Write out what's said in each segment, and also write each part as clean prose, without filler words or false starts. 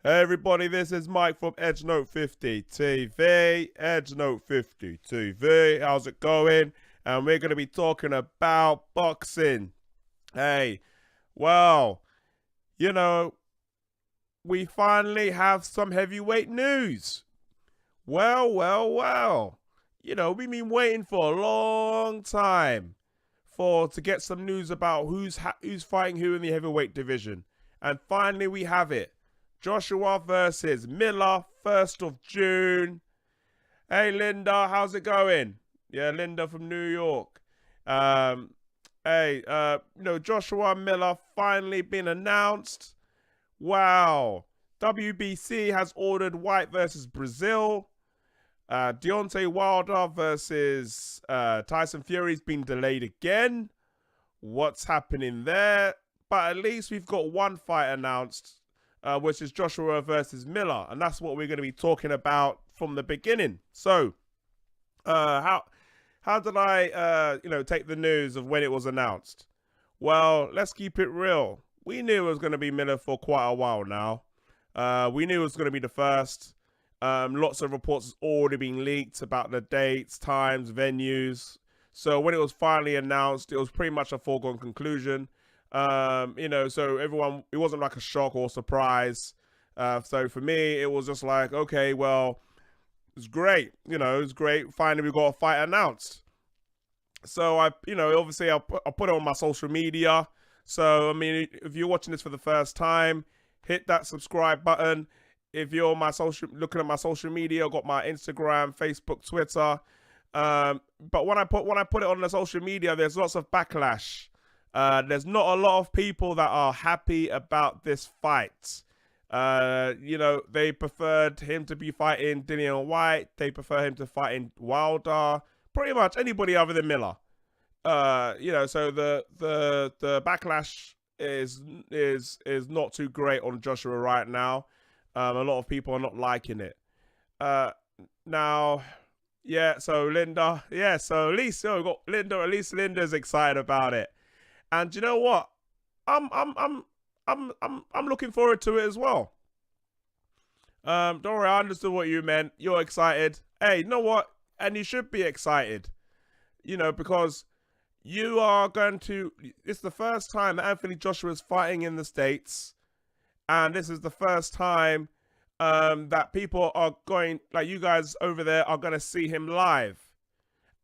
Hey everybody, this is Mike from EdgeNote 50 TV. EdgeNote 50 TV, how's it going? And we're going to be talking about boxing. Hey, well, you know, we finally have some heavyweight news. Well. We've been waiting for a long time to get some news about who's fighting who in the heavyweight division. And finally we have it. Joshua versus Miller, 1st of June. Hey, Linda, how's it going? Yeah, Linda from New York. Um, Joshua Miller finally been announced. Wow. WBC has ordered Whyte versus Breazeale. Deontay Wilder versus Tyson Fury's been delayed again. What's happening there? But at least we've got one fight announced. Which is Joshua versus Miller, and that's what we're going to be talking about from the beginning. So, how did I take the news of when it was announced? Well, let's keep it real. We knew it was going to be Miller for quite a while now. We knew it was going to be the first. Lots of reports have already been leaked about the dates, times, venues. So when it was finally announced, it was pretty much a foregone conclusion. So everyone, it wasn't like a shock or surprise. So for me, it was just like, okay, well, it's great. It's great. Finally, we got a fight announced. So obviously I put it on my social media. So, I mean, if you're watching this for the first time, hit that subscribe button. If you're looking at my social media, I've got my Instagram, Facebook, Twitter. But when I put it on the social media, there's lots of backlash. There's not a lot of people that are happy about this fight. They preferred him to be fighting Dillian Whyte. They prefer him to fighting Wilder. Pretty much anybody other than Miller. So the backlash is not too great on Joshua right now. A lot of people are not liking it. Now, yeah. So Linda, yeah. So at least we got Linda. At least Linda's excited about it. And you know what? I'm looking forward to it as well. Don't worry, I understood what you meant. You're excited. Hey, you know what? And you should be excited. Because you are going to. It's the first time that Anthony Joshua is fighting in the States, and this is the first time that people are going, like you guys over there, are going to see him live,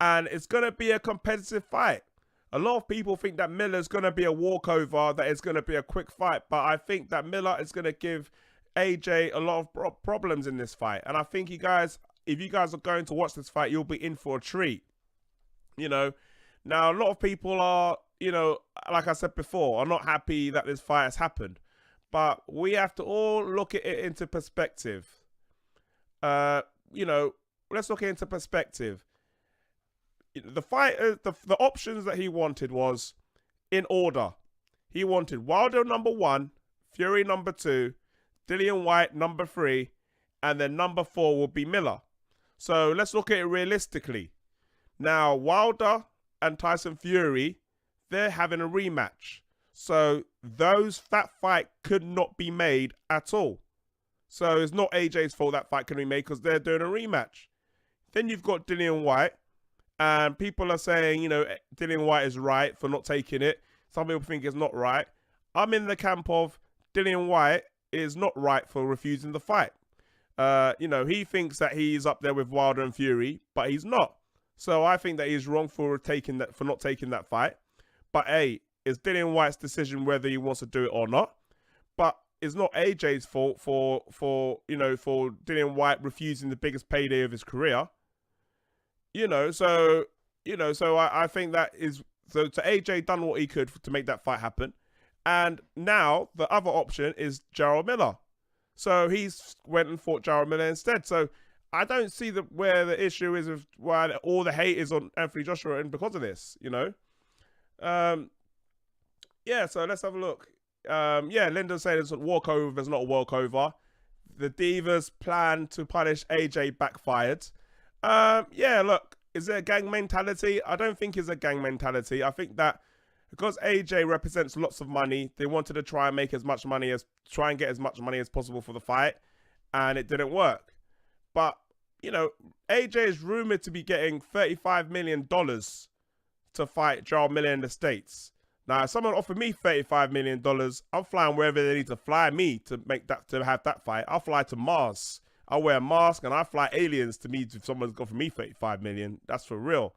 and it's going to be a competitive fight. A lot of people think that Miller's going to be a walkover, that it's going to be a quick fight. But I think that Miller is going to give AJ a lot of problems in this fight. And I think if you guys are going to watch this fight, you'll be in for a treat. Now, a lot of people are, like I said before, are not happy that this fight has happened. But we have to all look at it into perspective. Let's look it into perspective. The fight, the options that he wanted was in order. He wanted Wilder number 1, Fury number 2, Dillian Whyte number 3, and then number 4 will be Miller. So let's look at it realistically. Now, Wilder and Tyson Fury, they're having a rematch. So that fight could not be made at all. So it's not AJ's fault that fight can be made because they're doing a rematch. Then you've got Dillian Whyte. And people are saying, Dillian Whyte is right for not taking it. Some people think it's not right. I'm in the camp of Dillian Whyte is not right for refusing the fight. He thinks that he's up there with Wilder and Fury, but he's not. So I think that he's wrong for not taking that fight. But hey, it's Dillian Whyte's decision whether he wants to do it or not. But it's not AJ's fault for Dillian Whyte refusing the biggest payday of his career. So I think that is, so AJ done what he could to make that fight happen. And now the other option is Jarrell Miller. So he's went and fought Jarrell Miller instead. So I don't see where the issue is of why all the hate is on Anthony Joshua and because of this, so let's have a look. Linda said it's a walkover, it's not a walkover. The Divas plan to punish AJ backfired. Look, is it a gang mentality? I don't think it's a gang mentality. I think that because AJ represents lots of money, they wanted to try and get as much money as possible for the fight, and it didn't work. But, you know, AJ is rumored to be getting $35 million to fight Jarrell Miller in the States. Now, if someone offered me $35 million, I'm flying wherever they need to fly me to have that fight. I'll fly to Mars. I'll wear a mask and I fly aliens to meet if someone's got for me $35 million. That's for real.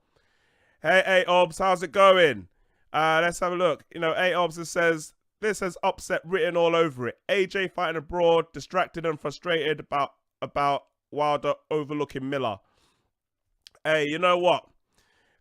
Hey, Obs, how's it going? Let's have a look. You know, Obs says, this has upset written all over it. AJ fighting abroad, distracted and frustrated about Wilder overlooking Miller. Hey, you know what?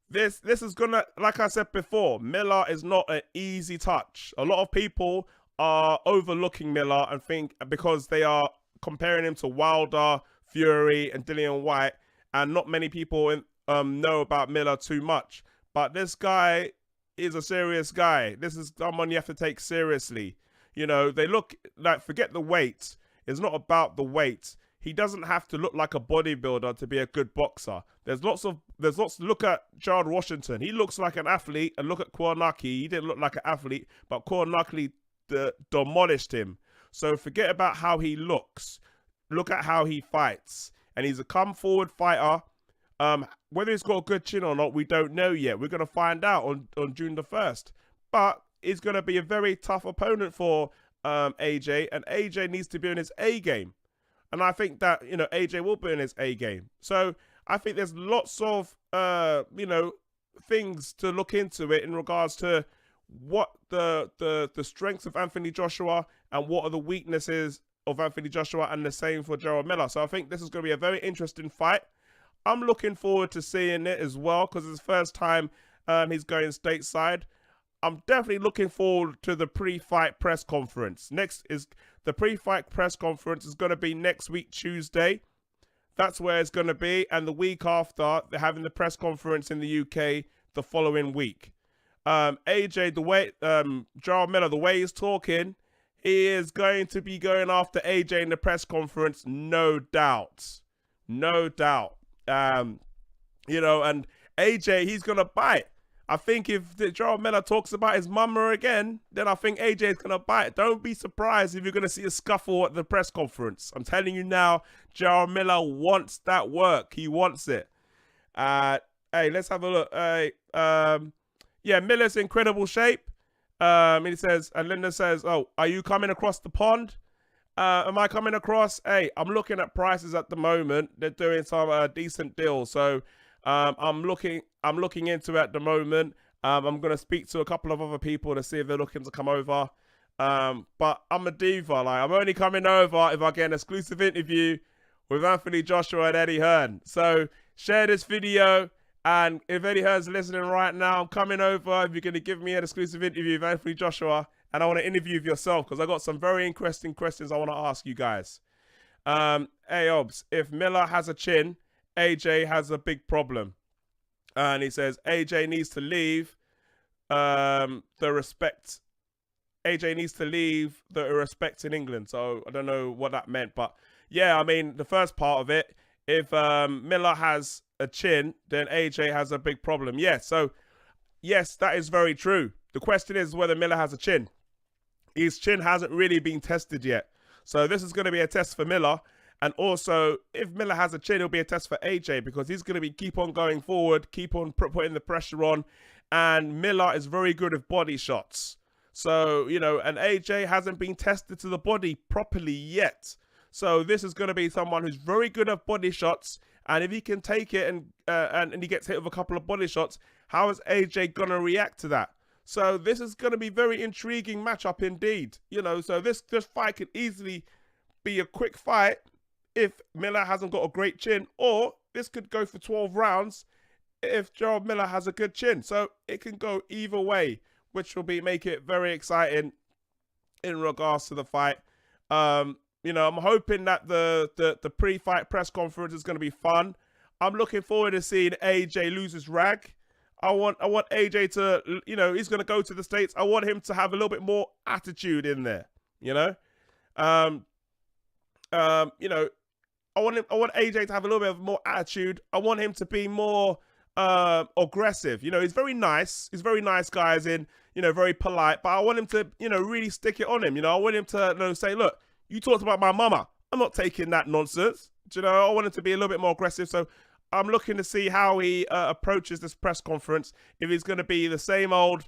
This is gonna, like I said before, Miller is not an easy touch. A lot of people are overlooking Miller and think because they are comparing him to Wilder, Fury, and Dillian Whyte, and not many people know about Miller too much. But this guy is a serious guy. This is someone you have to take seriously. You know, they look like, forget the weight. It's not about the weight. He doesn't have to look like a bodybuilder to be a good boxer. There's lots to look at Gerald Washington. He looks like an athlete, and look at Kownacki. He didn't look like an athlete, but Kownacki demolished him. So forget about how he looks. Look at how he fights. And he's a come forward fighter. Whether he's got a good chin or not, we don't know yet. We're going to find out on June the 1st. But he's going to be a very tough opponent for AJ, and AJ needs to be in his A game. And I think that, you know, AJ will be in his A game. So I think there's lots of, you know, things to look into it in regards to what the strengths of Anthony Joshua and what are the weaknesses of Anthony Joshua, and the same for Jarrell Miller. So I think this is going to be a very interesting fight. I'm looking forward to seeing it as well because it's the first time he's going stateside. I'm definitely looking forward to the pre-fight press conference. Next is the pre-fight press conference is going to be next week, Tuesday. That's where it's going to be. And the week after, they're having the press conference in the UK the following week. AJ, the way, Jarrell Miller, the way he's talking, he is going to be going after AJ in the press conference, no doubt. No doubt. You know, and AJ, he's going to bite. I think if Jarrell Miller talks about his mama again, then I think AJ is going to bite. Don't be surprised if you're going to see a scuffle at the press conference. I'm telling you now, Jarrell Miller wants that work. He wants it. Hey, let's have a look. Yeah, Miller's in incredible shape. And he says, and Linda says, oh, are you coming across the pond? Am I coming across? Hey, I'm looking at prices at the moment. They're doing some decent deals. So I'm looking into it at the moment. I'm going to speak to a couple of other people to see if they're looking to come over. But I'm a diva. Like, I'm only coming over if I get an exclusive interview with Anthony Joshua and Eddie Hearn. So share this video. And if Eddie Hearn's listening right now, I'm coming over if you're going to give me an exclusive interview with Anthony Joshua. And I want to interview with yourself because I got some very interesting questions I want to ask you guys. Hey, Obs, if Miller has a chin, AJ has a big problem. And he says AJ needs to leave the respect. AJ needs to leave the respect in England. So I don't know what that meant. But yeah, I mean, the first part of it, if Miller has a chin, then AJ has a big problem. Yeah, so yes, that is very true. The question is whether Miller has a chin. His chin hasn't really been tested yet. So this is going to be a test for Miller. And also, if Miller has a chin, it'll be a test for AJ because he's going to keep on going forward, keep on putting the pressure on. And Miller is very good with body shots. So, you know, and AJ hasn't been tested to the body properly yet. So this is going to be someone who's very good at body shots. And if he can take it and he gets hit with a couple of body shots, how is AJ going to react to that? So this is going to be very intriguing matchup indeed. You know, so this fight could easily be a quick fight if Miller hasn't got a great chin, or this could go for 12 rounds if Jarrell Miller has a good chin. So it can go either way, which will make it very exciting in regards to the fight. You know, I'm hoping that the pre-fight press conference is going to be fun. I'm looking forward to seeing AJ lose his rag. I want AJ to, you know, he's going to go to the States. I want him to have a little bit more attitude in there, you know. You know, I want AJ to have a little bit of more attitude. I want him to be more aggressive. You know, he's very nice. He's very nice, guys. In, very polite, but I want him to, really stick it on him. I want him to say, look, you talked about my mama. I'm not taking that nonsense. I want him to be a little bit more aggressive. So I'm looking to see how he approaches this press conference. If he's going to be the same old,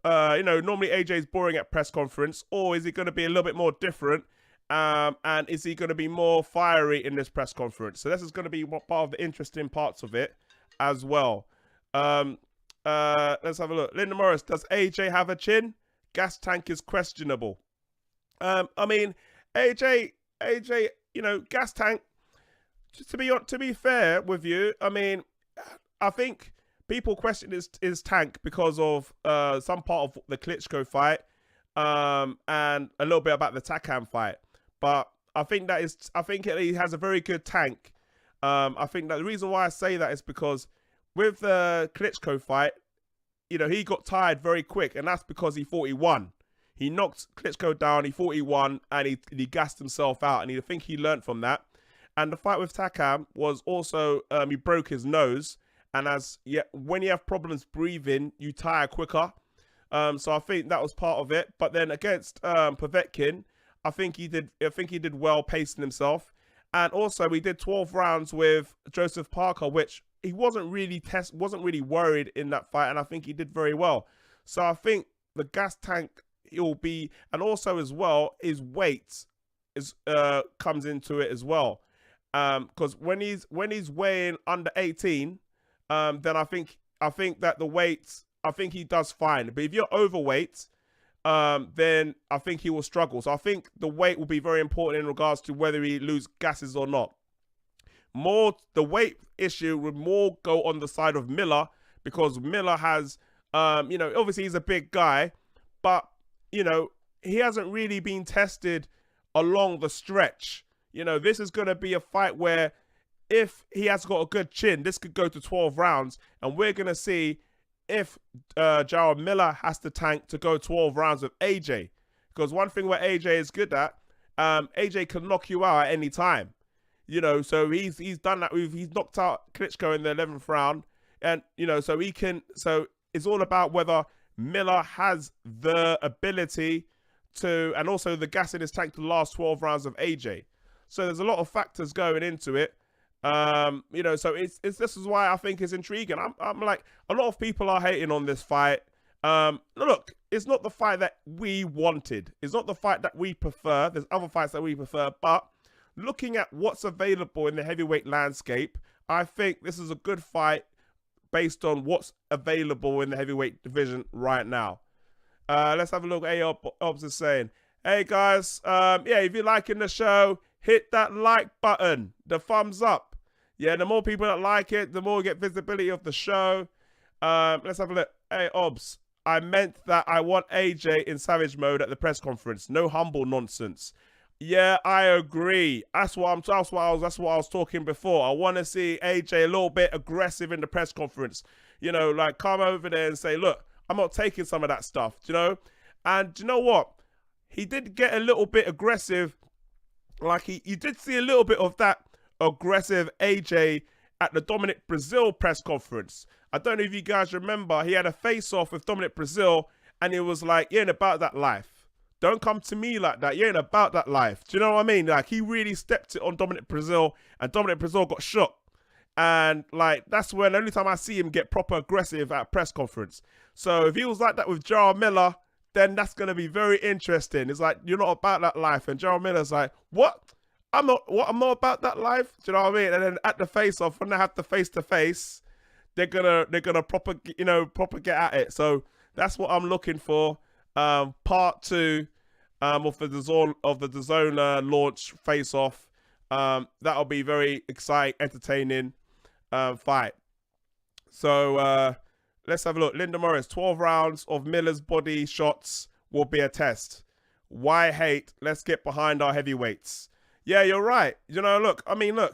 normally AJ's boring at press conference, or is he going to be a little bit more different? And is he going to be more fiery in this press conference? So this is going to be part of the interesting parts of it as well. Let's have a look. Linda Morris, does AJ have a chin? Gas tank is questionable. I mean, AJ, gas tank. To be fair with you, I mean, I think people question his tank because of some part of the Klitschko fight, and a little bit about the Takam fight. But I think he has a very good tank. I think that the reason why I say that is because with the Klitschko fight, he got tired very quick, and that's because he thought he won. He knocked Klitschko down, he thought he won, and he gassed himself out, and I think he learned from that. And the fight with Takam was also, he broke his nose, and when you have problems breathing, you tire quicker. So I think that was part of it. But then against Povetkin, I think he did well pacing himself. And also he did 12 rounds with Joseph Parker, which he wasn't really worried in that fight, and I think he did very well. So I think the gas tank will be, and also as well, his weight comes into it as well. Because when he's weighing under 18, then I think that the weight, I think he does fine. But if you're overweight, then I think he will struggle. So I think the weight will be very important in regards to whether he loses gases or not. The weight issue would more go on the side of Miller, because Miller has, obviously he's a big guy, but, he hasn't really been tested along the stretch. This is going to be a fight where if he has got a good chin, this could go to 12 rounds, and we're going to see if Jarrell Miller has to tank to go 12 rounds with AJ. Because one thing where AJ is good at, AJ can knock you out at any time. So he's done that. He's knocked out Klitschko in the 11th round, and so it's all about whether Miller has the ability to, and also the gas in his tank to last 12 rounds of AJ. So there's a lot of factors going into it. So this is why I think it's intriguing. I'm like, a lot of people are hating on this fight. Look, it's not the fight that we wanted. It's not the fight that we prefer. There's other fights that we prefer, but looking at what's available in the heavyweight landscape, I think this is a good fight based on what's available in the heavyweight division right now. Let's have a look. Obs is saying, hey guys, if you're liking the show, hit that like button, the thumbs up. Yeah, the more people that like it, the more we get visibility of the show. Let's have a look. Hey Obs, I meant that I want AJ in savage mode at the press conference. No humble nonsense. Yeah, I agree. That's what I was talking before. I want to see AJ a little bit aggressive in the press conference. Like come over there and say, look, I'm not taking some of that stuff, And do you know what? He did get a little bit aggressive. Like you did see a little bit of that aggressive AJ at the Dominic Breazeale press conference. I don't know if you guys remember, he had a face-off with Dominic Breazeale, and he was like, you ain't about that life. Don't come to me like that. You ain't about that life. Do you know what I mean? Like, he really stepped it on Dominic Breazeale, and Dominic Breazeale got shook. And, like, that's when the only time I see him get proper aggressive at a press conference. So, if he was like that with Jarrell Miller, then that's going to be very interesting. It's like, you're not about that life. And Jarrell Miller's like, what? I'm not about that life. Do you know what I mean? And then at the face-off, when they have the face-to-face, they're gonna proper get at it. So, that's what I'm looking for. Part 2 of the DAZN launch face-off. That'll be very exciting, entertaining fight. So let's have a look. Linda Morris, 12 rounds of Miller's body shots will be a test. Why hate? Let's get behind our heavyweights. Yeah, you're right. Look, the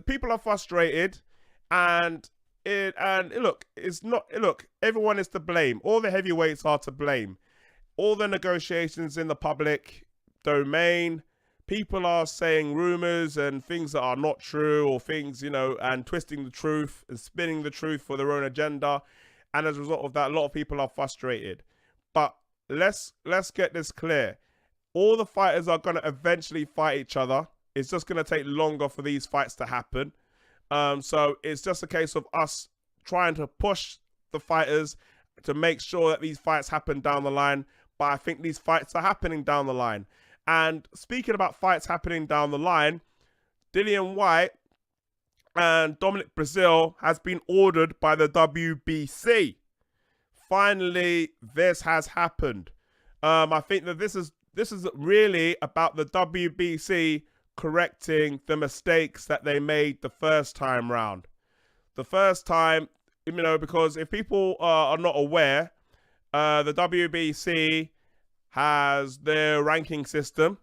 people are frustrated, and everyone is to blame. All the heavyweights are to blame. All the negotiations in the public domain, people are saying rumors and things that are not true, or things, and twisting the truth and spinning the truth for their own agenda. and as a result of that, a lot of people are frustrated. But let's get this clear. All the fighters are going to eventually fight each other. It's just going to take longer for these fights to happen. So it's just a case of us trying to push the fighters to make sure that these fights happen down the line. But I think these fights are happening down the line. And speaking about fights happening down the line, Dillian Whyte and Dominic Breazeale has been ordered by the WBC. Finally, this has happened. I think that this is really about the WBC correcting the mistakes that they made the first time round. The first time, because if people are not aware, the WBC has their ranking system,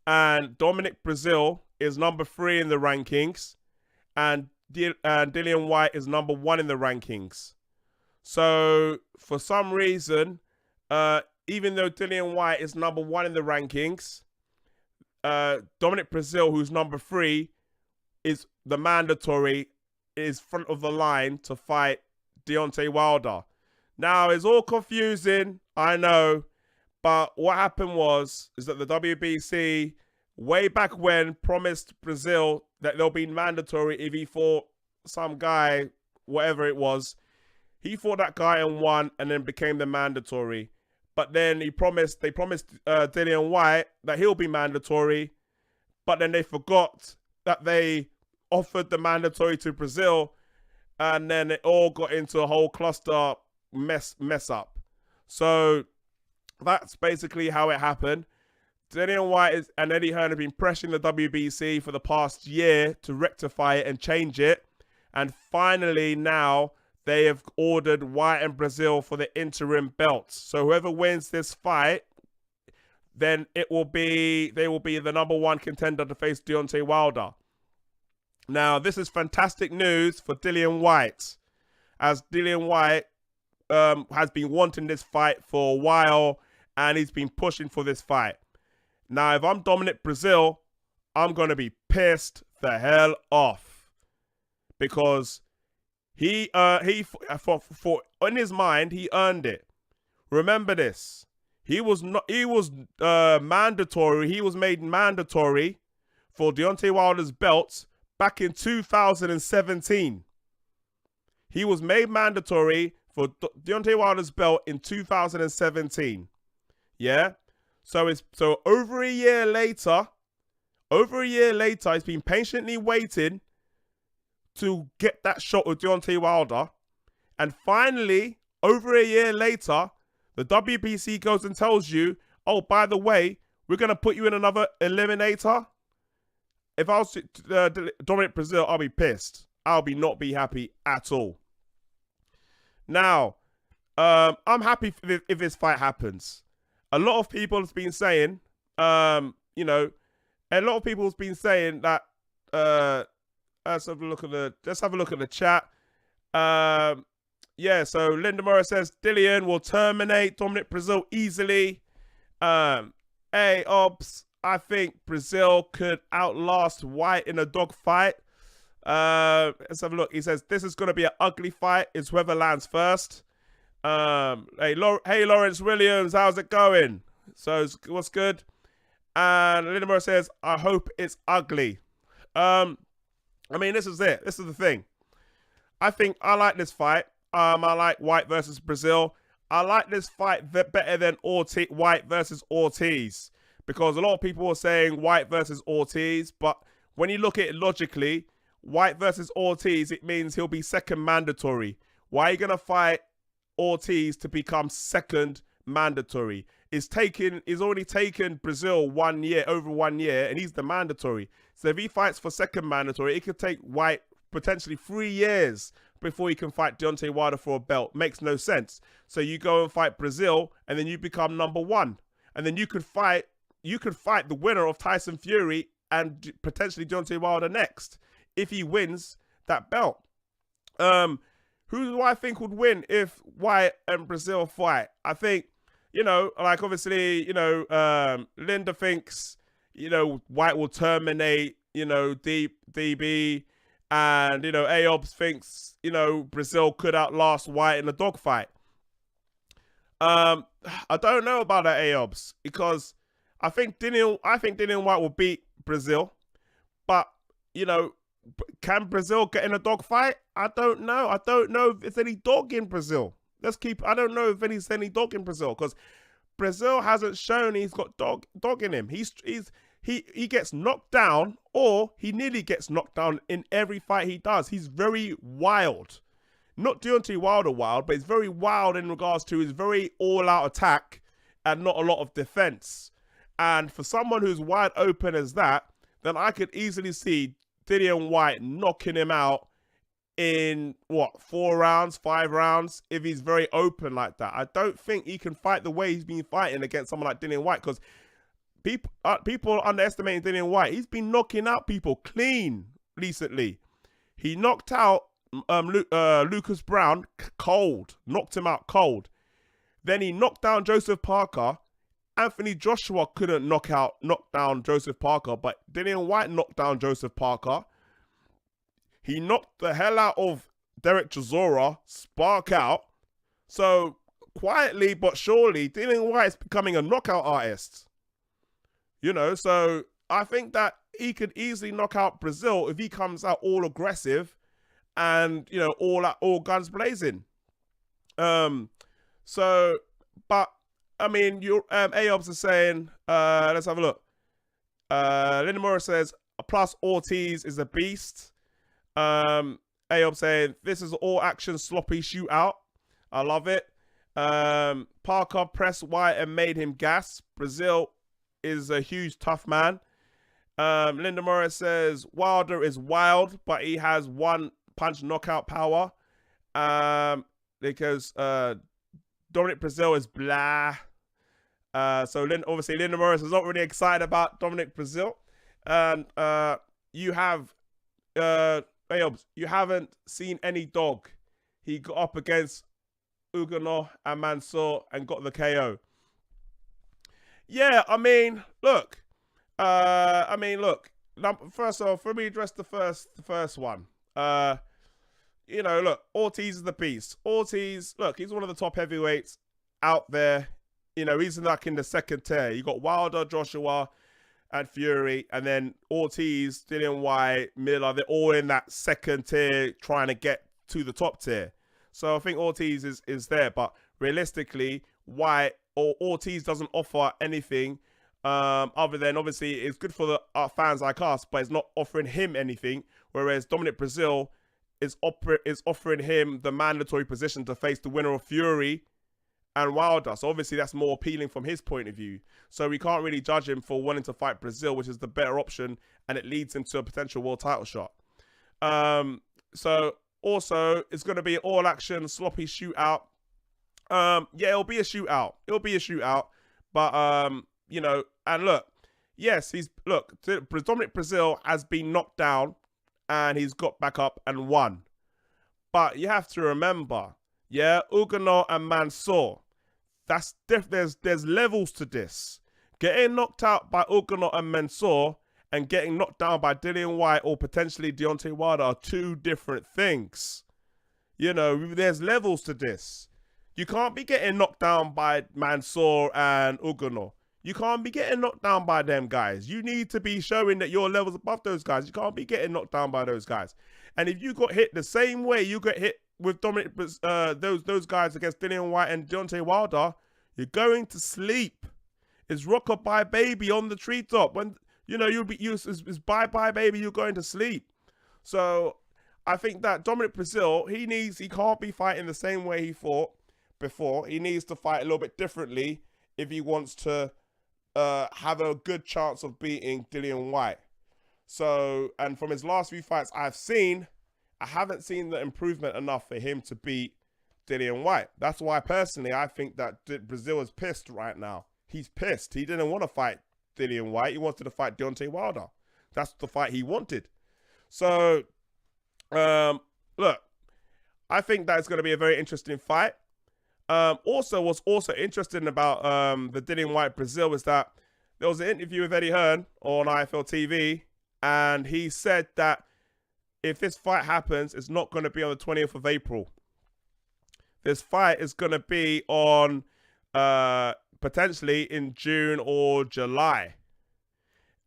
and Dominic Breazeale is number 3 in the rankings, and Dillian Whyte is number 1 in the rankings. So for some reason, even though Dillian Whyte is number 1 in the rankings, Dominic Breazeale, who's number 3, is the mandatory, is front of the line to fight Deontay Wilder. Now, it's all confusing, I know, but what happened is that the WBC, way back when, promised Breazeale that they'll be mandatory if he fought some guy, whatever it was. He fought that guy and won, and then became the mandatory. But then they promised Dillian Whyte that he'll be mandatory, but then they forgot that they offered the mandatory to Breazeale, and then it all got into a whole cluster mess up. So that's basically how it happened. Dillian Whyte and Eddie Hearn have been pressuring the WBC for the past year to rectify it and change it, and finally now they have ordered Whyte and Breazeale for the interim belts. So whoever wins this fight, then they will be the number 1 contender to face Deontay Wilder. Now, this is fantastic news for Dillian Whyte, as Dillian Whyte has been wanting this fight for a while, and he's been pushing for this fight. Now, if I'm Dominic Breazeale, I'm going to be pissed the hell off, because he in his mind, he earned it. Remember this. He was mandatory. He was made mandatory for Deontay Wilder's belts back in 2017. He was made mandatory for Deontay Wilder's belt in 2017. Yeah? So over a year later, he's been patiently waiting to get that shot with Deontay Wilder. And finally, over a year later, the WBC goes and tells you, oh, by the way, we're going to put you in another eliminator. If I was Dominic Breazeale, I'll be pissed. I'll not be happy at all. Now, I'm happy if this fight happens. A lot of people have been saying, that let's have a look at the chat. Yeah, so Linda Morris says Dillian will terminate Dominic Breazeale easily. Hey, Obs, I think Breazeale could outlast Whyte in a dogfight. Let's have a look. He says this is going to be an ugly fight. It's whoever lands first. Hey, Lawrence Williams, how's it going? So what's good? And Linda Morris says, I hope it's ugly. I mean, this is it. This is the thing. I think I like this fight. I like Whyte versus Breazeale. I like this fight better than Whyte versus Ortiz, because a lot of people are saying Whyte versus Ortiz, but when you look at it logically, Whyte versus Ortiz, it means he'll be second mandatory. Why are you going to fight Ortiz to become second mandatory? It's already taken Breazeale over 1 year, and he's the mandatory. So if he fights for second mandatory, it could take Whyte potentially 3 years before he can fight Deontay Wilder for a belt. Makes no sense. So you go and fight Breazeale, and then you become number 1. And then you could fight the winner of Tyson Fury and potentially Deontay Wilder next, if he wins that belt. Who do I think would win if Whyte and Breazeale fight? I think, obviously, Linda thinks, Whyte will terminate, DB. And, you know, Aobs thinks, you know, Breazeale could outlast Whyte in a dogfight. I don't know about that, Aobs, because I think Dillian Whyte will beat Breazeale, but, you know, can Breazeale get in a dogfight? I don't know. I don't know if there's any dog in Breazeale. I don't know if there's any dog in Breazeale, because Breazeale hasn't shown he's got dog in him. He gets knocked down, or he nearly gets knocked down in every fight he does. He's very wild. Not Deontay Wilder wild, but he's very wild in regards to his very all-out attack and not a lot of defense. And for someone who's wide open as that, then I could easily see Dillian Whyte knocking him out in, 4 rounds, 5 rounds, if he's very open like that. I don't think he can fight the way he's been fighting against someone like Dillian Whyte, because people are underestimating Dillian Whyte. He's been knocking out people clean recently. He knocked out Lucas Brown cold, knocked him out cold. Then he knocked down Joseph Parker. Anthony Joshua couldn't knock down Joseph Parker, but Dillian Whyte knocked down Joseph Parker. He knocked the hell out of Derek Chisora, spark out. So quietly but surely, Dillian Whyte is becoming a knockout artist. You know, so I think that he could easily knock out Breazeale if he comes out all aggressive and, you know, all guns blazing. So, but I mean, your Aobs is saying, let's have a look. Linda Morris says, plus Ortiz is a beast. Aobs saying, this is all action sloppy shootout. I love it. Parker pressed Whyte and made him gas. Breazeale is a huge tough man. Linda Morris says, Wilder is wild, but he has one punch knockout power. Because Dominic Breazeale is blah. So obviously Linda Morris is not really excited about Dominic Breazeale. And you have Aobs, you haven't seen any dog. He got up against Ugano and Mansour and got the KO. Yeah, I mean, look. First off, let me address the first one. You know, look, Ortiz is the beast. Ortiz, look, he's one of the top heavyweights out there. You know, he's like in the second tier. You got Wilder, Joshua, and Fury, and then Ortiz, Dillian Whyte, Miller. They're all in that second tier, trying to get to the top tier. So I think Ortiz is there, but realistically, Whyte or Ortiz doesn't offer anything other than, obviously, it's good for our fans like us, but it's not offering him anything. Whereas Dominic Breazeale is offering him the mandatory position to face the winner of Fury and Wilder. So obviously that's more appealing from his point of view. So we can't really judge him for wanting to fight Breazeale, which is the better option, and it leads into a potential world title shot. So also it's going to be an all action sloppy shootout. Yeah, it'll be a shootout. But you know, and look, yes, Dominic Breazeale has been knocked down and he's got back up and won. But you have to remember, yeah, Ugano and Mansour, there's levels to this. Getting knocked out by Ugano and Mansour and getting knocked down by Dillian Whyte or potentially Deontay Wilder are two different things. You know, there's levels to this. You can't be getting knocked down by Mansour and Ugano. You can't be getting knocked down by them guys. You need to be showing that your level's above those guys. You can't be getting knocked down by those guys. And if you got hit the same way you got hit with Dominic, those guys against Dillian Whyte and Deontay Wilder, you're going to sleep. It's rockabye baby on the treetop. When you know it's bye bye baby, you're going to sleep. So I think that Dominic Breazeale, he can't be fighting the same way he fought before. He needs to fight a little bit differently if he wants to have a good chance of beating Dillian Whyte. So, and from his last few fights I haven't seen the improvement enough for him to beat Dillian Whyte. That's why personally I think that Breazeale is pissed right now. He's pissed. He didn't want to fight Dillian Whyte. He wanted to fight Deontay Wilder. That's the fight he wanted. So, look, I think that's going to be a very interesting fight. Also, what's also interesting about the Dillian Whyte Breazeale is that there was an interview with Eddie Hearn on IFL TV, and he said that if this fight happens, it's not going to be on the 20th of April. This fight is going to be on potentially in June or July.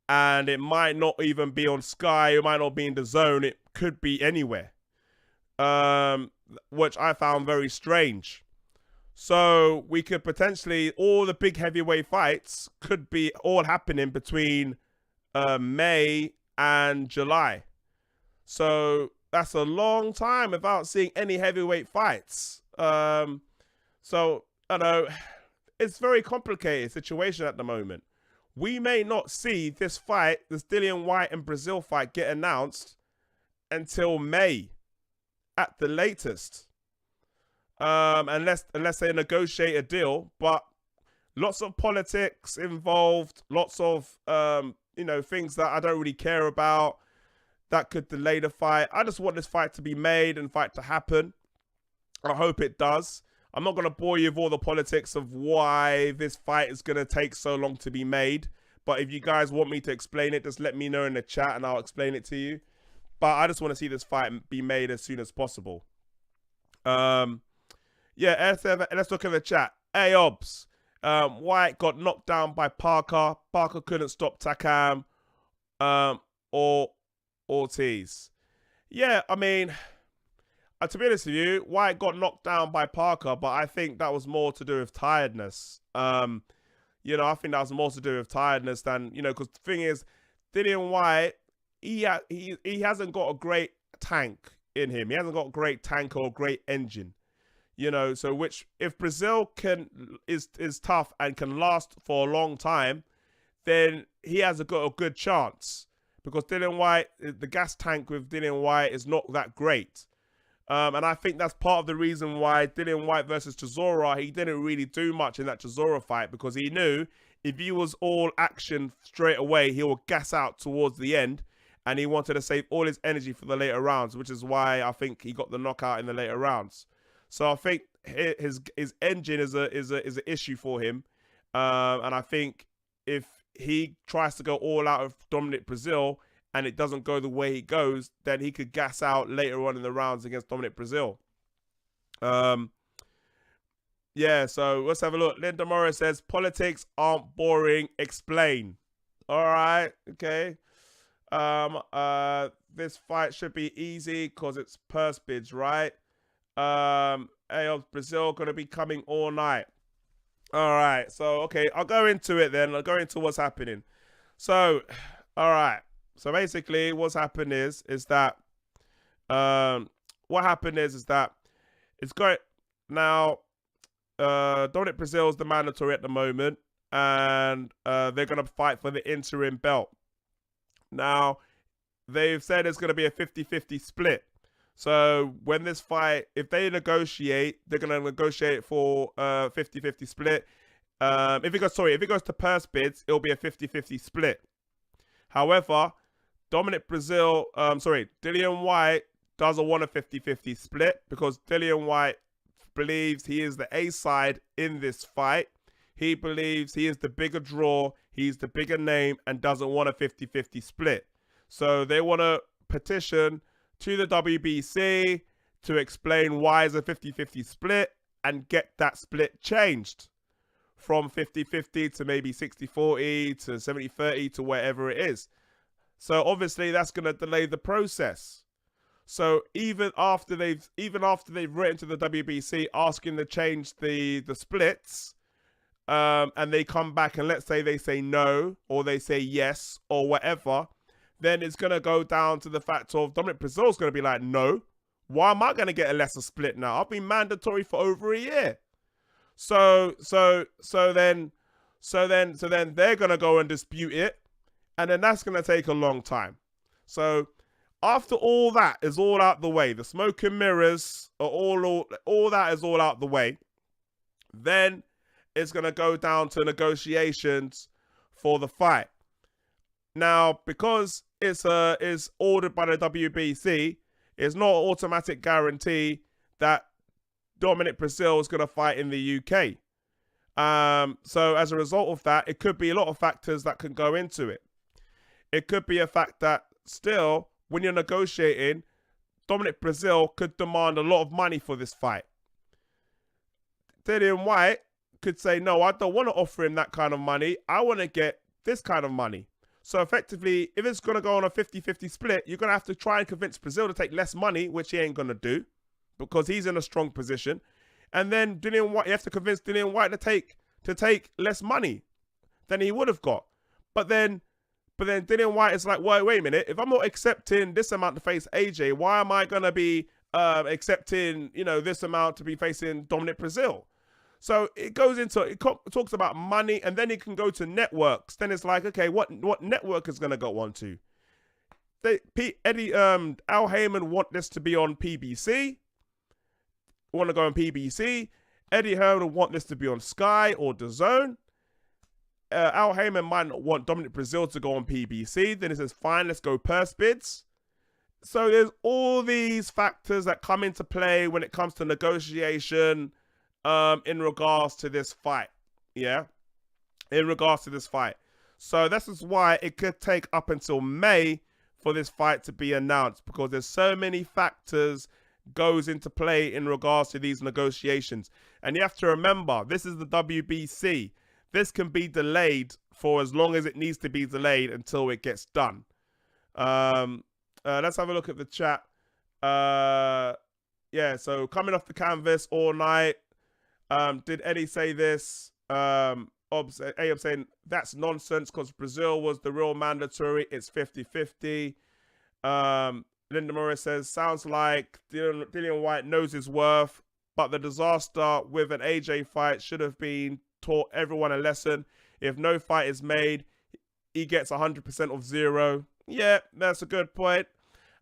And it might not even be on Sky. It might not be in the Zone. It could be anywhere. Which I found very strange. So we could potentially, all the big heavyweight fights could be all happening between May and July. So that's a long time without seeing any heavyweight fights. So, I know, it's a very complicated situation at the moment. We may not see this fight, this Dillian Whyte and Breazeale fight, get announced until May at the latest. Unless they negotiate a deal, but lots of politics involved, lots of things that I don't really care about that could delay the fight. I just want this fight to be made and fight to happen. I hope it does. I'm not going to bore you with all the politics of why this fight is going to take so long to be made. But if you guys want me to explain it, just let me know in the chat and I'll explain it to you. But I just want to see this fight be made as soon as possible. Yeah, let's look at the chat. Hey, Obs. Whyte got knocked down by Parker. Parker couldn't stop Takam or Ortiz. Yeah, I mean, to be honest with you, Whyte got knocked down by Parker, but I think that was more to do with tiredness. I think that was more to do with tiredness than, because the thing is, Dillian Whyte, he hasn't got a great tank in him. He hasn't got a great tank or a great engine. So which if Breazeale is tough and can last for a long time, then he has got a good chance, because Dillian Whyte, the gas tank with Dillian Whyte is not that great. And I think that's part of the reason why Dillian Whyte versus Chisora, he didn't really do much in that Chisora fight, because he knew if he was all action straight away, he will gas out towards the end, and he wanted to save all his energy for the later rounds, which is why I think he got the knockout in the later rounds. So I think his engine is an issue for him, and I think if he tries to go all out of Dominic Breazeale and it doesn't go the way he goes, then he could gas out later on in the rounds against Dominic Breazeale. Yeah, so let's have a look. Linda Morris says, politics aren't boring. Explain. All right, okay. This fight should be easy because it's purse bids, right? Breazeale gonna be coming all night. All right, so okay, I'll go into it then. I'll go into what's happening. So, all right. So basically, what's happened is that what happened is that it's going now. Dominic Breazeale is the mandatory at the moment, and they're gonna fight for the interim belt. Now, they've said it's gonna be a 50-50 split. So when this fight, if they negotiate, they're going to negotiate for 50-50 split. If it goes to purse bids, it'll be a 50-50 split. However, Dillian Whyte doesn't want a 50-50 split, because Dillian Whyte believes he is the A side in this fight. He believes he is the bigger draw, he's the bigger name, and doesn't want a 50-50 split. So they want to petition to the WBC to explain why is a 50-50 split and get that split changed from 50-50 to maybe 60-40 to 70-30 to wherever it is. So obviously that's going to delay the process. So even after they've written to the WBC asking to change the splits, and they come back and let's say they say no or they say yes or whatever, then it's going to go down to the fact of Dominic Breazeale's going to be like, no, why am I going to get a lesser split now? I've been mandatory for over a year. So then they're going to go and dispute it. And then that's going to take a long time. So after all that is all out the way, the smoke and mirrors are all that is all out the way, then it's going to go down to negotiations for the fight. Now, because it's ordered by the WBC, it's not an automatic guarantee that Dominic Breazeale is going to fight in the UK. So as a result of that, it could be a lot of factors that can go into it. It could be a fact that still when you're negotiating, Dominic Breazeale could demand a lot of money for this fight. Dillian Whyte could say, no, I don't want to offer him that kind of money. I want to get this kind of money. So effectively, if it's going to go on a 50-50 split, you're going to have to try and convince Breazeale to take less money, which he ain't going to do because he's in a strong position. And then Dillian Whyte, you have to convince Dillian Whyte to take less money than he would have got. But then Dillian Whyte is like, wait a minute. If I'm not accepting this amount to face AJ, why am I going to be accepting, this amount to be facing Dominic Breazeale? So it talks about money, and then it can go to networks. Then it's like, okay, what network is going to go on to? Al Heyman want this to be on PBC. Want to go on PBC. Eddie Hearn want this to be on Sky or DAZN. Al Heyman might not want Dominic Breazeale to go on PBC. Then it says, fine, let's go purse bids. So there's all these factors that come into play when it comes to negotiation in regards to this fight. Yeah? In regards to this fight. So this is why it could take up until May for this fight to be announced, because there's so many factors goes into play in regards to these negotiations. And you have to remember, this is the WBC. This can be delayed for as long as it needs to be delayed until it gets done. Let's have a look at the chat. Yeah, so coming off the canvas all night. Did Eddie say this? Ayob saying, that's nonsense because Breazeale was the real mandatory. It's 50-50. Linda Morris says, sounds like Dillian Whyte knows his worth, but the disaster with an AJ fight should have been taught everyone a lesson. If no fight is made, he gets 100% of zero. Yeah, that's a good point.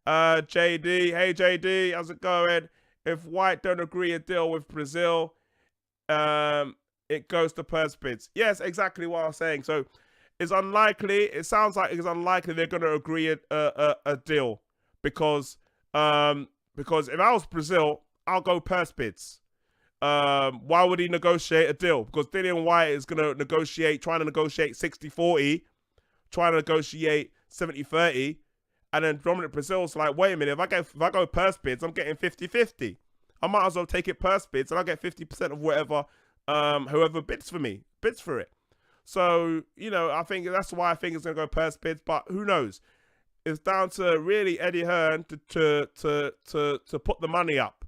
JD, hey JD, how's it going? If Whyte don't agree a deal with Breazeale, it goes to purse bids. Yes, exactly what I was saying. So it's unlikely. It sounds like it's unlikely they're going to agree a deal because if I was Breazeale, I'll go purse bids. Why would he negotiate a deal? Because Dillian Whyte is going to trying to negotiate 60-40, trying to negotiate 70-30, and then Dominic Breazeale's like, wait a minute, if I go purse bids, I'm getting 50-50. I might as well take it purse bids, and I'll get 50% of whatever whoever bids for it. So, I think that's why I think it's going to go purse bids, but who knows? It's down to really Eddie Hearn to put the money up.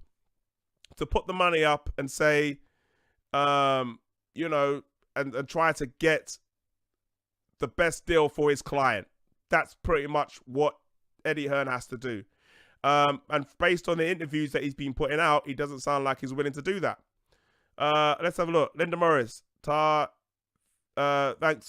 To put the money up and say, and try to get the best deal for his client. That's pretty much what Eddie Hearn has to do. And based on the interviews that he's been putting out, he doesn't sound like he's willing to do that. Let's have a look. Linda Morris, thanks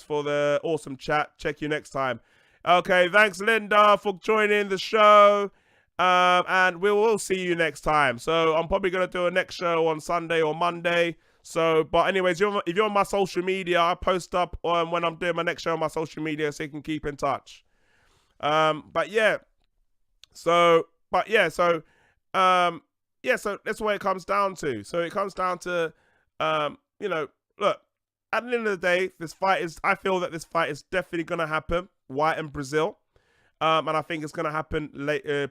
for the awesome chat. Check you next time. Okay, thanks Linda for joining the show. And we will see you next time. So I'm probably going to do a next show on Sunday or Monday. So, but anyways, if you're on my social media, I post up when I'm doing my next show on my social media so you can keep in touch. So that's what it comes down to. So it comes down to, look, at the end of the day, I feel that this fight is definitely going to happen, Whyte and Breazeale. And I think it's going to happen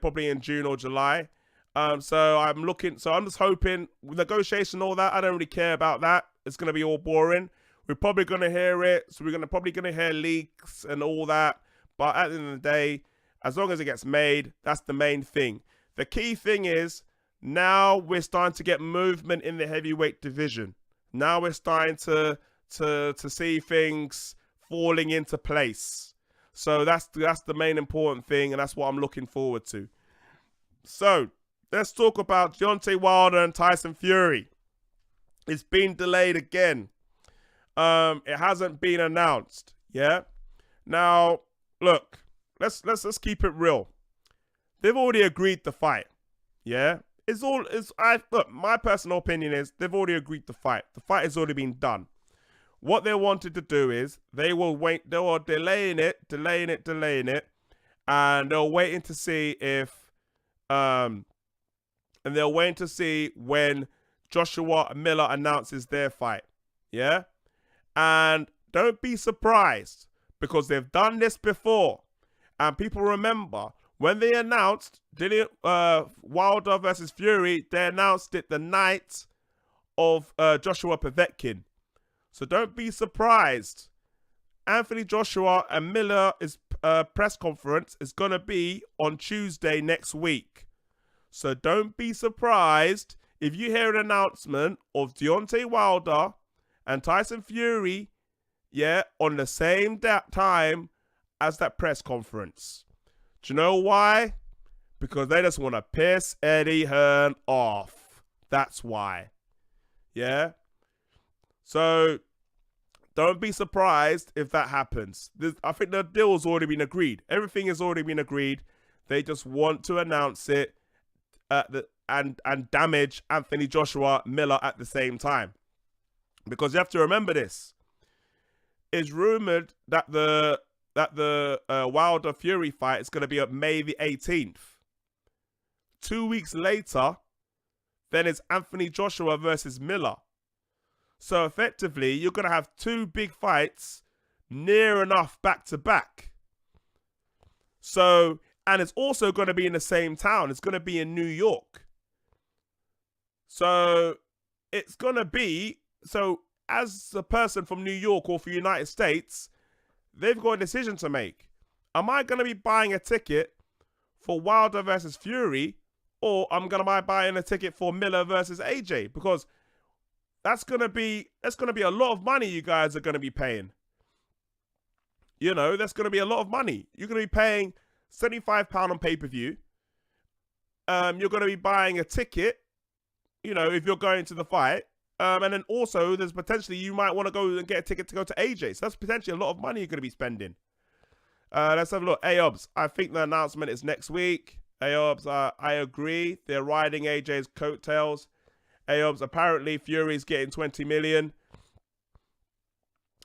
probably in June or July. So I'm just hoping, negotiation, all that, I don't really care about that. It's going to be all boring. We're probably going to hear it. So we're probably going to hear leaks and all that. But at the end of the day, as long as it gets made, that's the main thing. The key thing is, now we're starting to get movement in the heavyweight division. Now we're starting to see things falling into place. So that's the main important thing, and that's what I'm looking forward to. So let's talk about Deontay Wilder and Tyson Fury. It's been delayed again. It hasn't been announced. Yeah. Now, look, let's keep it real. They've already agreed to fight. Yeah. Look, my personal opinion is they've already agreed to fight. The fight has already been done. What they wanted to do is they were delaying it, and they're waiting to see when Joshua Miller announces their fight. Yeah? And don't be surprised, because they've done this before. And people remember When they announced Wilder versus Fury, they announced it the night of Joshua Povetkin. So don't be surprised. Anthony Joshua and Miller's press conference is going to be on Tuesday next week. So don't be surprised if you hear an announcement of Deontay Wilder and Tyson Fury, on the same time as that press conference. Do you know why? Because they just want to piss Eddie Hearn off. That's why. Yeah? So don't be surprised if that happens. I think the deal's already been agreed. Everything has already been agreed. They just want to announce it and damage Anthony Joshua Miller at the same time. Because you have to remember this. It's rumored that the Wilder Fury fight is going to be on May the 18th. 2 weeks later, then it's Anthony Joshua versus Miller. So effectively, you're going to have two big fights near enough back to back. So, and it's also going to be in the same town. It's going to be in New York. So it's going to be, so as a person from New York or for the United States, they've got a decision to make. Am I going to be buying a ticket for Wilder versus Fury, or I'm going to be buying a ticket for Miller versus AJ? Because that's going to be a lot of money you guys are going to be paying. You know, that's going to be a lot of money. You're going to be paying £75 on pay-per-view. You're going to be buying a ticket, you know, if you're going to the fight. And then also, there's potentially you might want to go and get a ticket to go to AJ. So that's potentially a lot of money you're going to be spending. Let's have a look. Aobs, I think the announcement is next week. Aobs, I agree. They're riding AJ's coattails. Aobs, apparently Fury's getting 20 million.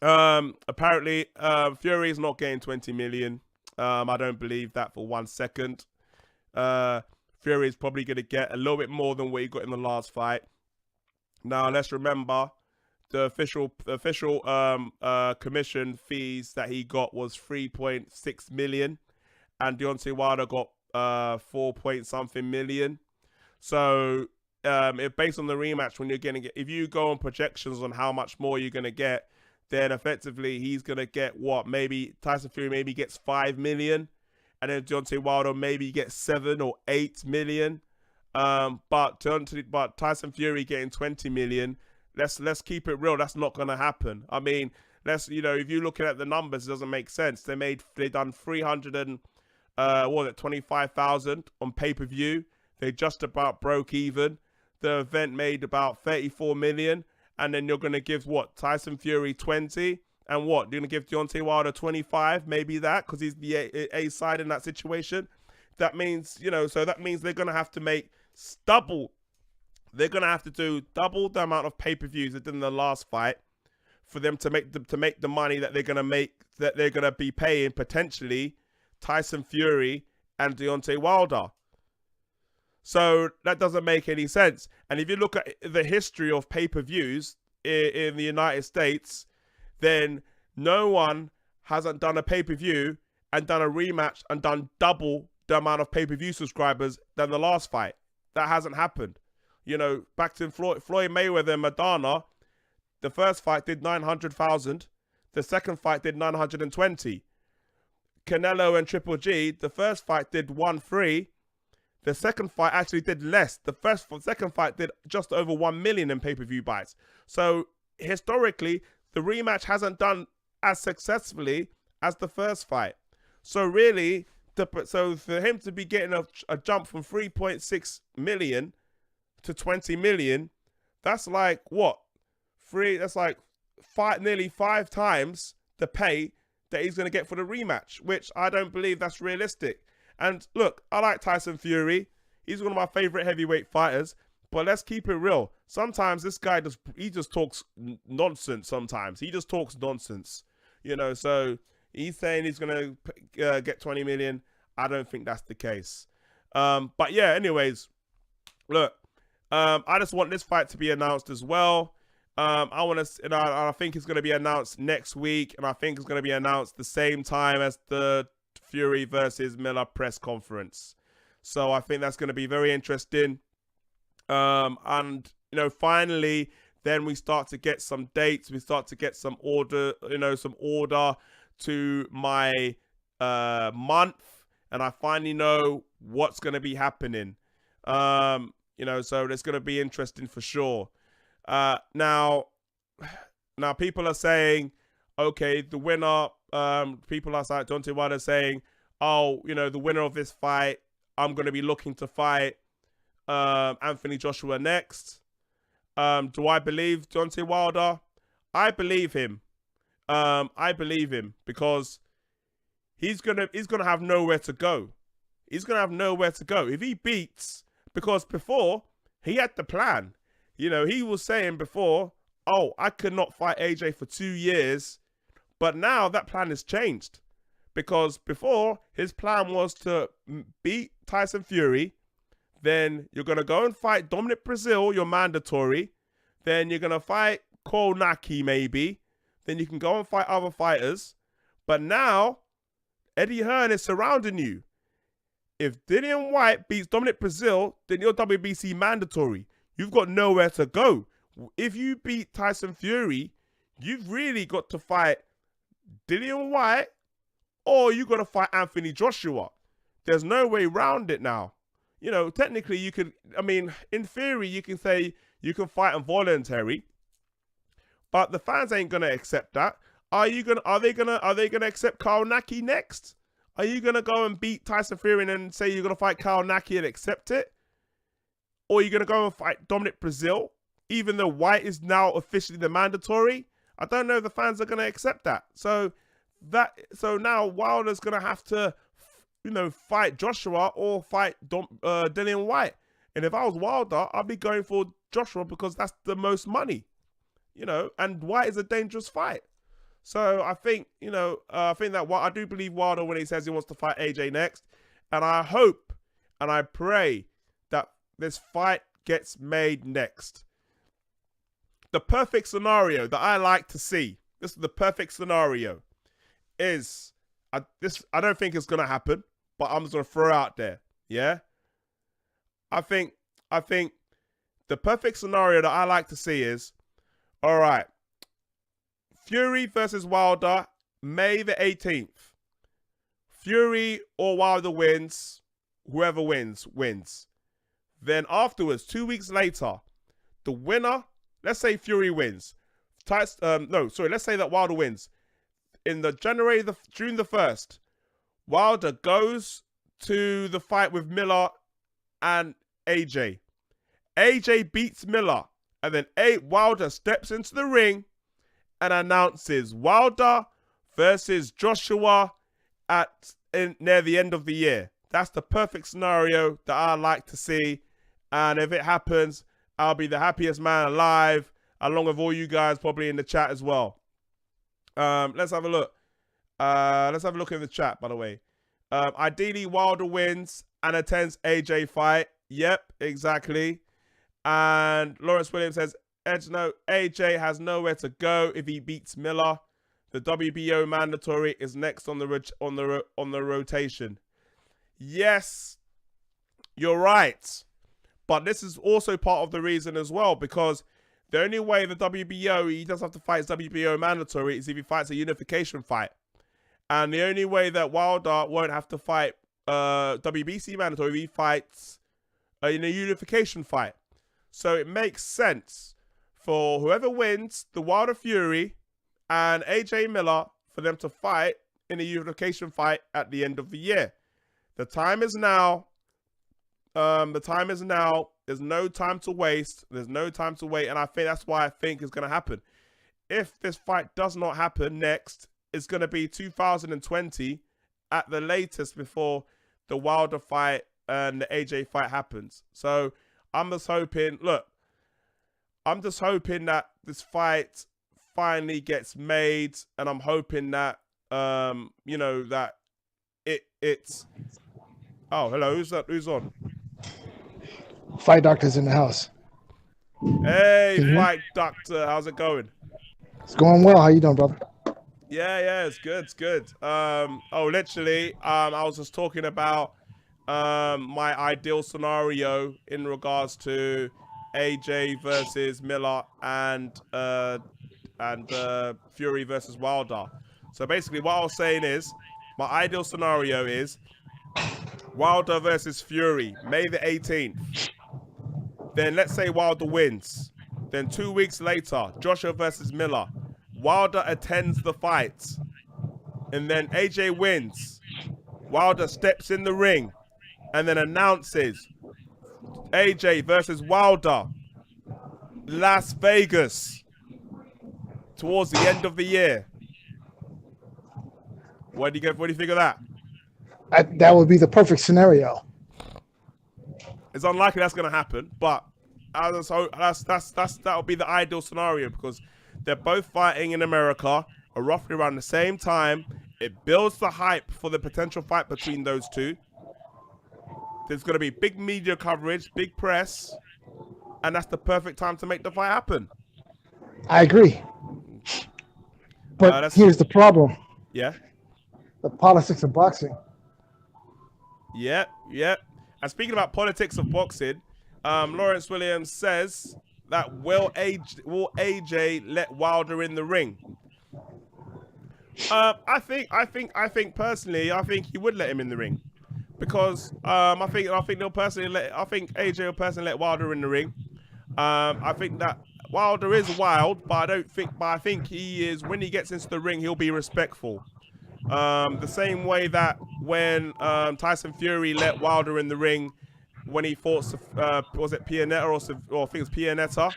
Apparently, Fury's not getting 20 million. I don't believe that for 1 second. Fury's probably going to get a little bit more than what he got in the last fight. Now, let's remember the official commission fees that he got was 3.6 million, and Deontay Wilder got 4 point something million. So, if based on the rematch, when you're going to get, if you go on projections on how much more you're going to get, then effectively he's going to get what? Maybe Tyson Fury maybe gets 5 million, and then Deontay Wilder maybe gets 7 or 8 million. But Tyson Fury getting 20 million, let's keep it real. That's not going to happen. I mean, if you're looking at the numbers, it doesn't make sense. They done 325,000 on pay-per-view. They just about broke even. The event made about 34 million. And then you're going to give Tyson Fury 20, and you're going to give Deontay Wilder 25, maybe that, because he's the A side in that situation. That means, so that means they're going to have to make double. They're going to have to do double the amount of pay-per-views they did in the last fight for them to make the money that they're going to make, that they're going to be paying potentially Tyson Fury and Deontay Wilder. So that doesn't make any sense. And if you look at the history of pay-per-views in the United States, then no one hasn't done a pay-per-view and done a rematch and done double the amount of pay-per-view subscribers than the last fight. That hasn't happened. Back to Floyd Mayweather and Madonna, the first fight did 900,000. The second fight did 920. Canelo and Triple G, the first fight did 1.3. The second fight actually did less. The second fight did just over 1 million in pay-per-view buys. So historically, the rematch hasn't done as successfully as the first fight. So really, so for him to be getting a jump from 3.6 million to 20 million, that's like what? That's like nearly 5 times the pay that he's going to get for the rematch, which I don't believe that's realistic. And look, I like Tyson Fury. He's one of my favorite heavyweight fighters. But let's keep it real. Sometimes this guy just talks nonsense. Sometimes he just talks nonsense. So he's saying he's gonna get 20 million. I don't think that's the case. But yeah. Anyways, look. I just want this fight to be announced as well. I think it's gonna be announced next week, and I think it's gonna be announced the same time as the Fury versus Miller press conference. So I think that's going to be very interesting. And finally, then we start to get some dates. We start to get some order, some order to my month, and I finally know what's going to be happening. So it's going to be interesting for sure. Now people are saying, okay, the winner. People are like Deontay Wilder saying, oh, the winner of this fight, I'm going to be looking to fight Anthony Joshua next. Do I believe Deontay Wilder? I believe him. I believe him because he's gonna have nowhere to go. He's gonna have nowhere to go if he beats. Because before he had the plan. He was saying before, oh, I could not fight AJ for 2 years, but now that plan has changed. Because before his plan was to beat Tyson Fury. Then you're going to go and fight Dominic Breazeale, you're mandatory. Then you're going to fight Kolnacki maybe. Then you can go and fight other fighters. But now, Eddie Hearn is surrounding you. If Dillian Whyte beats Dominic Breazeale, then you're WBC mandatory. You've got nowhere to go. If you beat Tyson Fury, you've really got to fight Dillian Whyte or you've got to fight Anthony Joshua. There's no way around it now. Technically you could, in theory, you can say you can fight involuntary, but the fans ain't going to accept that. Are they going to accept Kolnacki next? Are you going to go and beat Tyson Fury and then say you're going to fight Kolnacki and accept it? Or are you going to go and fight Dominic Breazeale, even though Whyte is now officially the mandatory? I don't know if the fans are going to accept that. So now Wilder's going to have to fight Joshua or fight Dillian Whyte. And if I was Wilder, I'd be going for Joshua because that's the most money, and Whyte is a dangerous fight. So I think, I do believe Wilder when he says he wants to fight AJ next. And I hope and I pray that this fight gets made next. The perfect scenario that I like to see, this is the perfect scenario, is, I don't think it's going to happen, but I'm just going to throw it out there. Yeah. I think the perfect scenario that I like to see is, all right, Fury versus Wilder, May the 18th. Fury or Wilder wins. Whoever wins. Then afterwards, 2 weeks later, the winner, let's say Fury wins. Let's say that Wilder wins. In the June the 1st, Wilder goes to the fight with Miller and AJ. AJ beats Miller, and then Wilder steps into the ring and announces Wilder versus Joshua near the end of the year. That's the perfect scenario that I like to see. And if it happens, I'll be the happiest man alive, along with all you guys probably in the chat as well. Let's have a look. Let's have a look in the chat, by the way. Ideally, Wilder wins and attends AJ fight. Yep, exactly. And Lawrence Williams says, AJ has nowhere to go if he beats Miller. The WBO mandatory is next on the rotation. Yes, you're right. But this is also part of the reason as well, because the only way the WBO, he doesn't have to fight his WBO mandatory, is if he fights a unification fight. And the only way that Wilder won't have to fight WBC mandatory, he fights in a unification fight. So it makes sense for whoever wins the Wilder Fury and AJ Miller for them to fight in a unification fight at the end of the year. The time is now. There's no time to waste. There's no time to wait. And I think that's why I think it's going to happen. If this fight does not happen next, it's going to be 2020 at the latest before the Wilder fight and the AJ fight happens. So I'm just hoping, that this fight finally gets made. And I'm hoping that, that it's... Oh, hello. Who's that? Who's on? Fight Doctor's in the house. Hey, Fight Doctor. How's it going? It's going well. How you doing, brother? Yeah, it's good, it's good. Literally, I was just talking about my ideal scenario in regards to AJ versus Miller and Fury versus Wilder. So basically, what I was saying is, my ideal scenario is Wilder versus Fury, May the 18th. Then let's say Wilder wins. Then 2 weeks later, Joshua versus Miller. Wilder attends the fight. And then AJ wins. Wilder steps in the ring and then announces AJ versus Wilder, Las Vegas, towards the end of the year. What do you think of that? That would be the perfect scenario. It's unlikely that's going to happen, but that would be the ideal scenario because they're both fighting in America, are roughly around the same time. It builds the hype for the potential fight between those two. There's going to be big media coverage, big press, and that's the perfect time to make the fight happen. I agree. But here's the problem. Yeah? The politics of boxing. Yeah. And speaking about politics of boxing, Lawrence Williams says that will AJ let Wilder in the ring? I think personally, I think he would let him in the ring because I think AJ will personally let Wilder in the ring. I think that Wilder is wild, but I think he is, when he gets into the ring, he'll be respectful. The same way that when Tyson Fury let Wilder in the ring when he fought, was it Pianetta or I think it was Pianetta?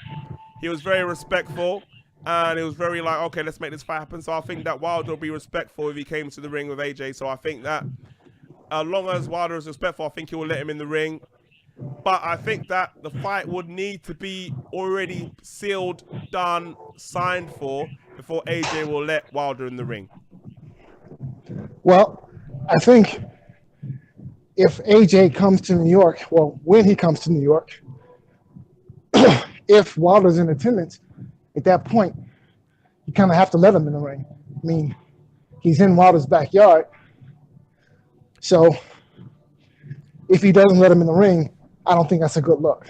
He was very respectful and he was very like, okay, let's make this fight happen. So I think that Wilder will be respectful if he came to the ring with AJ. So I think that as long as Wilder is respectful, I think he will let him in the ring. But I think that the fight would need to be already sealed, done, signed for before AJ will let Wilder in the ring. Well, I think if AJ comes to New York, well, when he comes to New York, if Wilder's in attendance, at that point, you kind of have to let him in the ring. I mean, he's in Wilder's backyard. So if he doesn't let him in the ring, I don't think that's a good look.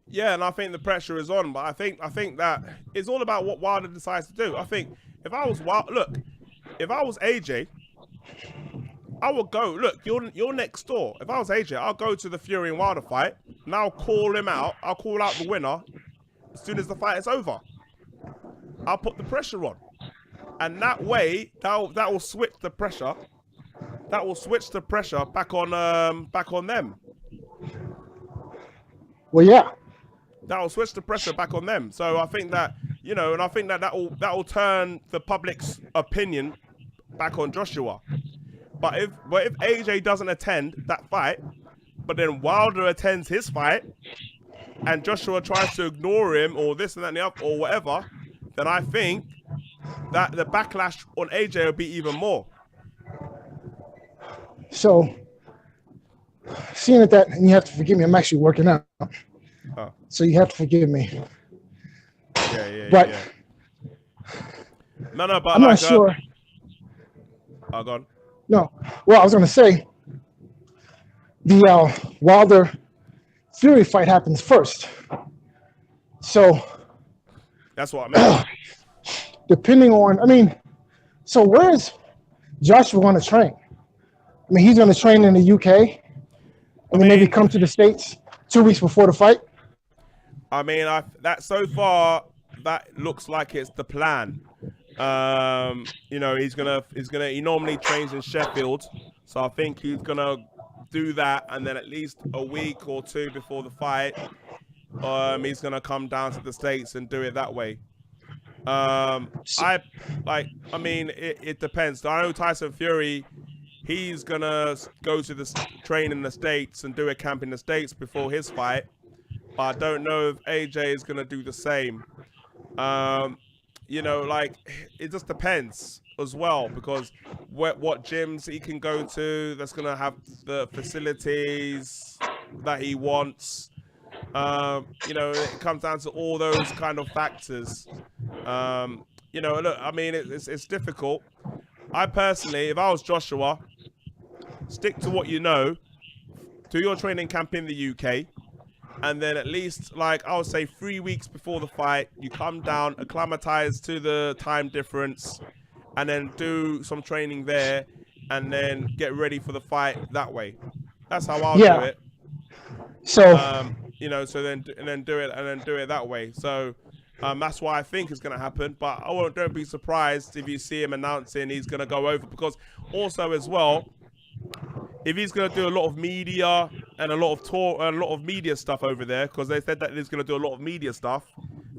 Yeah, and I think the pressure is on, but I think that it's all about what Wilder decides to do. I think if I was AJ, I would go, look, you're next door. If I was AJ, I'll go to the Fury and Wilder fight, and I'll call him out. I'll call out the winner as soon as the fight is over. I'll put the pressure on. And that way, that will switch the pressure. That will switch the pressure back on them. Well, yeah. That will switch the pressure back on them. So I think that, and I think that will turn the public's opinion back on Joshua. But if AJ doesn't attend that fight, but then Wilder attends his fight, and Joshua tries to ignore him or this and that and the other or whatever, then I think that the backlash on AJ will be even more. So, seeing that, and you have to forgive me, I'm actually working out. Oh. So you have to forgive me. Yeah. But No, but I'm not sure. Oh, go on. No. Well, I was going to say the Wilder Fury fight happens first. So that's what I meant. Depending on, so where is Joshua going to train? He's going to train in the UK and then maybe come to the States 2 weeks before the fight. That so far that looks like it's the plan. He normally trains in Sheffield, so I think he's gonna do that, and then at least a week or two before the fight, he's gonna come down to the States and do it that way. It depends. I know Tyson Fury, he's gonna go to train in the States and do a camp in the States before his fight, but I don't know if AJ is gonna do the same. It just depends as well, because what gyms he can go to that's gonna have the facilities that he wants. It comes down to all those kind of factors. you know, look, I mean, it's difficult. I personally, if I was Joshua, stick to what you know, do your training camp in the UK, and then at least, like, I would say 3 weeks before the fight, you come down, acclimatize to the time difference, and then do some training there, and then get ready for the fight that way. That's how I'll do it. So, you know, so then do it that way. So that's what I think is going to happen. But don't be surprised if you see him announcing he's going to go over, because also as well, if he's going to do a lot of media and a lot of tour and a lot of media stuff over there, because they said that he's going to do a lot of media stuff,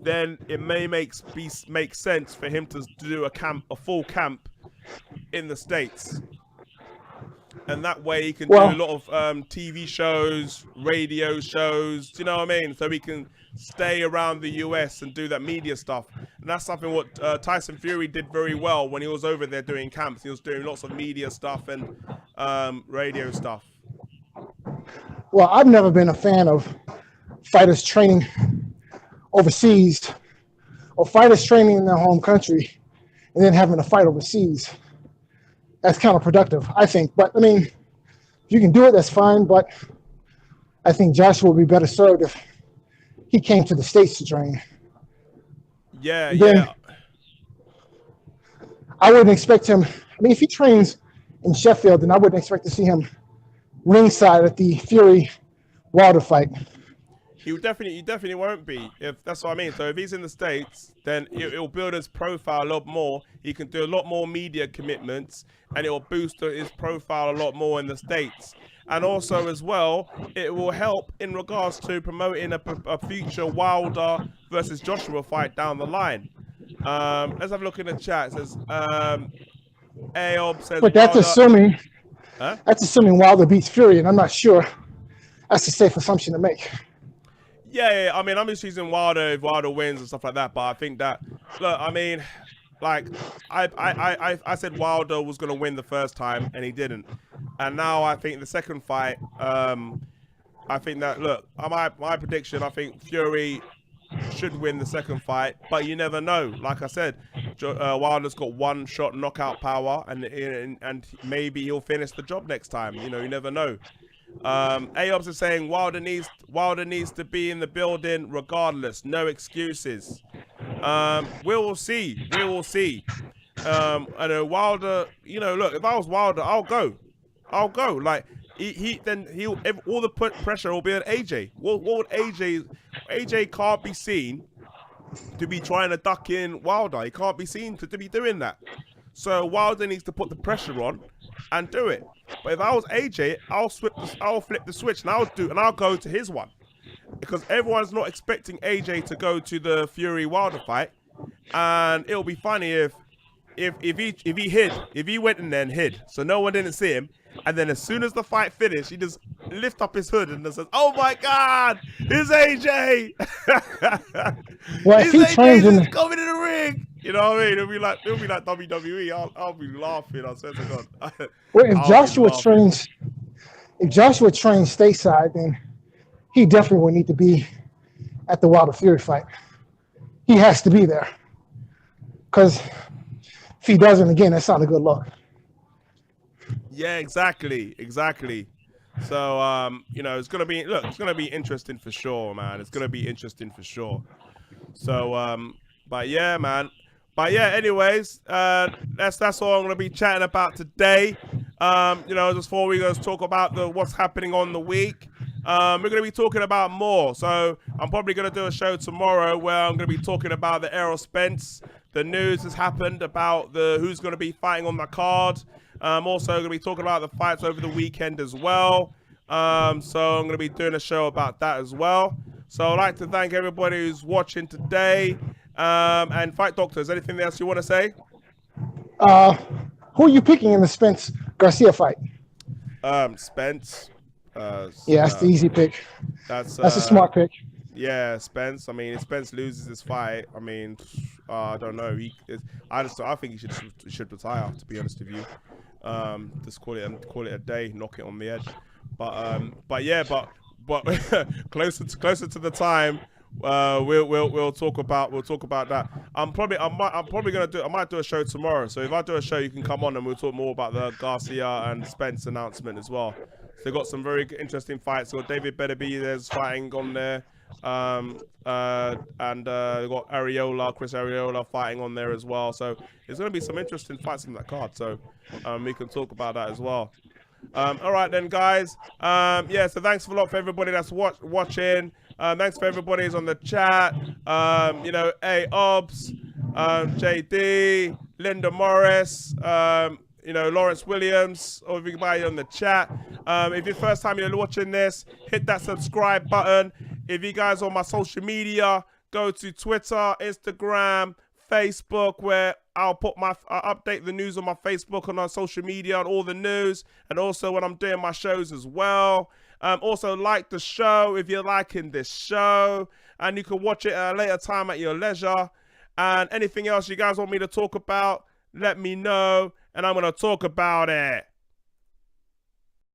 then it may make sense for him to do a full camp in the States. And that way he can do a lot of TV shows, radio shows, do you know what I mean? So he can stay around the US and do that media stuff. And that's something what Tyson Fury did very well when he was over there doing camps. He was doing lots of media stuff and radio stuff. Well, I've never been a fan of fighters training overseas or fighters training in their home country and then having to fight overseas. That's counterproductive, I think. But I mean, if you can do it, that's fine. But I think Joshua would be better served if he came to the States to train. Yeah. I wouldn't expect him. I mean, if he trains in Sheffield, then I wouldn't expect to see him ringside at the Fury Wilder fight. He definitely won't be. If that's what I mean. So if he's in the States, then it'll build his profile a lot more. He can do a lot more media commitments, and it will boost his profile a lot more in the States. And also as well, it will help in regards to promoting a future Wilder versus Joshua fight down the line. Let's have a look in the chat. It says Aob says, but that's assuming Wilder beats Fury, and I'm not sure that's a safe assumption to make. Yeah, I mean, I'm just using Wilder if Wilder wins and stuff like that. But I think that, look, I mean, like, I said Wilder was going to win the first time, and he didn't. And now I think the second fight, I think that, look, my prediction, I think Fury should win the second fight, but you never know. Like I said, Wilder's got one-shot knockout power, and maybe he'll finish the job next time. You know, you never know. Aobs is saying Wilder needs to be in the building regardless, no excuses. We will see. I know Wilder, you know, look, if I was Wilder, I'll go. Like all the pressure will be on AJ. What would AJ can't be seen to be trying to duck in Wilder. He can't be seen to be doing that. So Wilder needs to put the pressure on and do it. But if I was AJ, I'll flip the switch and I'll go to his one, because everyone's not expecting AJ to go to the Fury Wilder fight, and it'll be funny if he went in there and hid, so no one didn't see him, and then as soon as the fight finished, he just lift up his hood and says, "Oh my God, it's AJ!" Well, if he trains coming in the ring. You know what I mean? It'll be like WWE. I'll be laughing. I swear to God. Well, if Joshua trains stateside, then he definitely will need to be at the Wilder Fury fight. He has to be there, because if he doesn't, again, that's not a good look. Yeah, exactly. So, you know, it's gonna be interesting for sure, man. It's gonna be interesting for sure. So, but yeah, man. But yeah, anyways, that's all I'm gonna be chatting about today. You know, just before we go talk about what's happening on the week. We're gonna be talking about more. So I'm probably gonna do a show tomorrow where I'm gonna be talking about the Errol Spence. The news has happened about who's gonna be fighting on the card. Also gonna be talking about the fights over the weekend as well. So I'm gonna be doing a show about that as well. So I'd like to thank everybody who's watching today. And Fight Doctors, anything else you want to say? Who are you picking in the Spence Garcia fight? Spence. Yeah, that's the easy pick. That's a smart pick. Yeah, Spence. I mean, if Spence loses this fight, I mean, I don't know. I think he should retire. To be honest with you, just call it a day, knock it on the head. But closer to the time we'll talk about that. I might do a show tomorrow. So if I do a show, you can come on and we'll talk more about the Garcia and Spence announcement as well. So they got some very interesting fights. So David Beterbiev there's fighting on there. And they got Chris Arreola fighting on there as well. So there's going to be some interesting fights in that card. So we can talk about that as well. All right then, guys. Yeah, so thanks a lot for everybody that's watching. Thanks for everybody who's on the chat. You know, Obs, JD, Linda Morris, you know, Lawrence Williams, or everybody on the chat. If it's first time you're watching this, hit that subscribe button. If you guys are on my social media, go to Twitter, Instagram, Facebook, where I'll update the news on my Facebook and on social media and all the news, and also when I'm doing my shows as well. Also like the show if you're liking this show, and you can watch it at a later time at your leisure. And anything else you guys want me to talk about, let me know, and I'm going to talk about it.